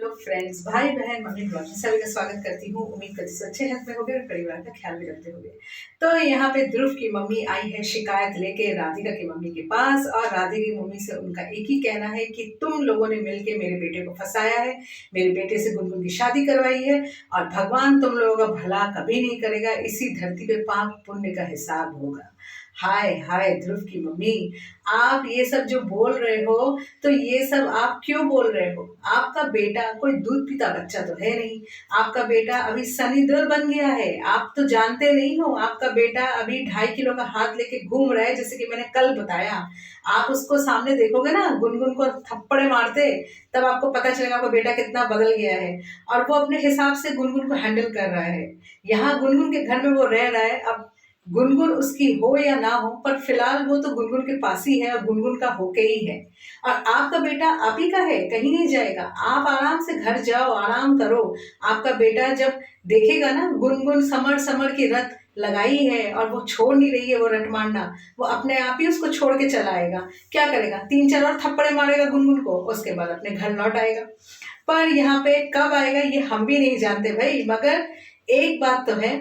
Hello friends, भाई बहन mummy blog में सभी का स्वागत करती हूँ। उम्मीद करती हूँ अच्छे हेल्थ में होगे और परिवार का ख्याल भी रखते होगे। तो यहाँ पे ध्रुव की मम्मी आई है शिकायत लेके राधिका की मम्मी के पास, और राधिका की मम्मी से उनका एक ही कहना है कि तुम लोगों ने मिलके मेरे बेटे को फंसाया है, मेरे बेटे से गुनगुन की शादी करवाई है, और भगवान तुम लोगों का भला कभी नहीं करेगा। इसी धरती पे पाप पुण्य का हिसाब होगा। हाय हाय ध्रुव की मम्मी, आप ये सब जो बोल रहे हो, तो ये सब आप क्यों बोल रहे हो? आपका बेटा कोई दूध पीता बच्चा तो है नहीं। आपका बेटा अभी सनी देओल बन गया है। आप तो जानते नहीं हो, आपका बेटा अभी 2.5 किलो का हाथ लेके घूम रहा है, जैसे कि मैंने कल बताया। आप उसको सामने देखोगे ना गुनगुन को थप्पड़े मारते, तब आपको पता चलेगा आपका बेटा कितना बदल गया है, और वो अपने हिसाब से गुनगुन को हैंडल कर रहा है। यहाँ गुनगुन के घर में वो रह रहा है। अब गुनगुन उसकी हो या ना हो, पर फिलहाल वो तो गुनगुन के पास ही है और गुनगुन का होके ही है। और आपका बेटा आप ही का है, कहीं नहीं जाएगा। आप आराम से घर जाओ, आराम करो। आपका बेटा जब देखेगा ना गुनगुन समर समर की रट लगाई है और वो छोड़ नहीं रही है, वो रट मारना, वो अपने आप ही उसको छोड़ के चला आएगा। क्या करेगा? 3-4 और थप्पड़े मारेगा गुनगुन को, उसके बाद अपने घर लौट आएगा। पर यहाँ पे कब आएगा ये हम भी नहीं जानते भाई। मगर एक बात तो है,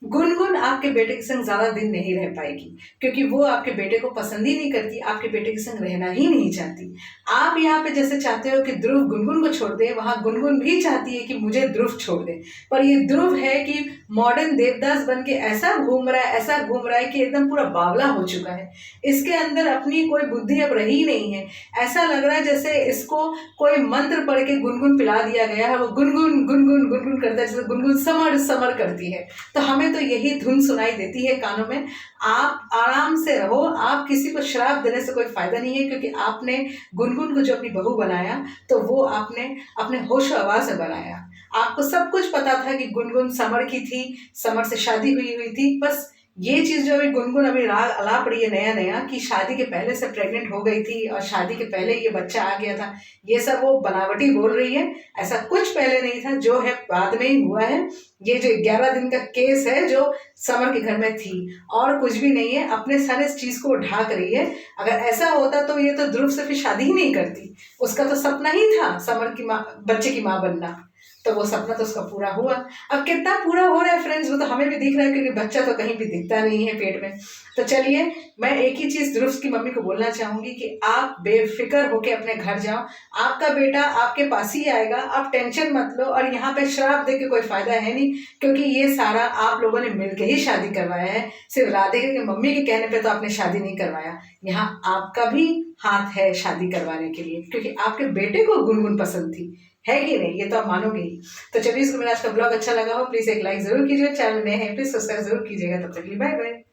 गुनगुन आपके बेटे के संग ज्यादा दिन नहीं रह पाएगी, क्योंकि वो आपके बेटे को पसंद ही नहीं करती, आपके बेटे के संग रहना ही नहीं चाहती। आप यहाँ पे जैसे चाहते हो कि ध्रुव गुनगुन को छोड़ दे, वहां गुनगुन भी चाहती है कि मुझे ध्रुव छोड़ दे। पर ये ध्रुव है कि मॉडर्न देवदास बन के ऐसा घूम रहा है, ऐसा घूम रहा है कि एकदम पूरा बावला हो चुका है। इसके अंदर अपनी कोई बुद्धि अब रही नहीं है। ऐसा लग रहा है जैसे इसको कोई मंत्र पढ़ के गुनगुन पिला दिया गया है। वो गुनगुन गुनगुन गुनगुन करता है, जैसे गुनगुन समर समर करती है। तो हमें तो यही धुन सुनाई देती है कानों में। आप आराम से रहो, आप किसी को श्राप देने से कोई फायदा नहीं है, क्योंकि आपने गुनगुन को जो अपनी बहू बनाया, तो वो आपने अपने होशो आवाज में बनाया। आपको सब कुछ पता था कि गुनगुन समर की थी, समर से शादी हुई थी। बस ये चीज जो अभी गुनगुन अभी राग अला पड़ी है नया नया, कि शादी के पहले से प्रेग्नेंट हो गई थी और शादी के पहले ये बच्चा आ गया था, ये सब वो बनावटी बोल रही है। ऐसा कुछ पहले नहीं था, जो है बाद में ही हुआ है। ये जो 11 दिन का केस है जो समर के घर में थी, और कुछ भी नहीं है। अपने सर इस चीज को ढाक रही है। अगर ऐसा होता तो ये तो ध्रुव से फिर शादी ही नहीं करती। उसका तो सपना ही था समर की माँ, बच्चे की माँ बनना। तो वो सपना तो उसका पूरा हुआ। अब कितना पूरा हो रहा है फ्रेंड्स, वो तो हमें भी दिख रहा है, क्योंकि बच्चा तो कहीं भी दिखता नहीं है पेट में। तो चलिए, मैं एक ही चीज ध्रुव की मम्मी को बोलना चाहूंगी कि आप बेफिक्र होके अपने घर जाओ। आपका बेटा आपके पास ही आएगा, आप टेंशन मत लो। और यहाँ पे श्राप दे के कोई फायदा है नहीं, क्योंकि ये सारा आप लोगों ने मिलके ही शादी करवाया है। सिर्फ राधिका की मम्मी के कहने पे तो आपने शादी नहीं करवाया। यहाँ आपका भी हाथ है शादी करवाने के लिए, क्योंकि आपके बेटे को गुनगुन पसंद थी, है कि नहीं? ये तो आप मानोगे ही। तो चलिए, इसको मेरा आज का ब्लॉग अच्छा लगा हो, प्लीज एक लाइक जरूर कीजिए। चैनल में है प्लीज सब्सक्राइब जरूर कीजिएगा। तब तक के लिए बाय बाय।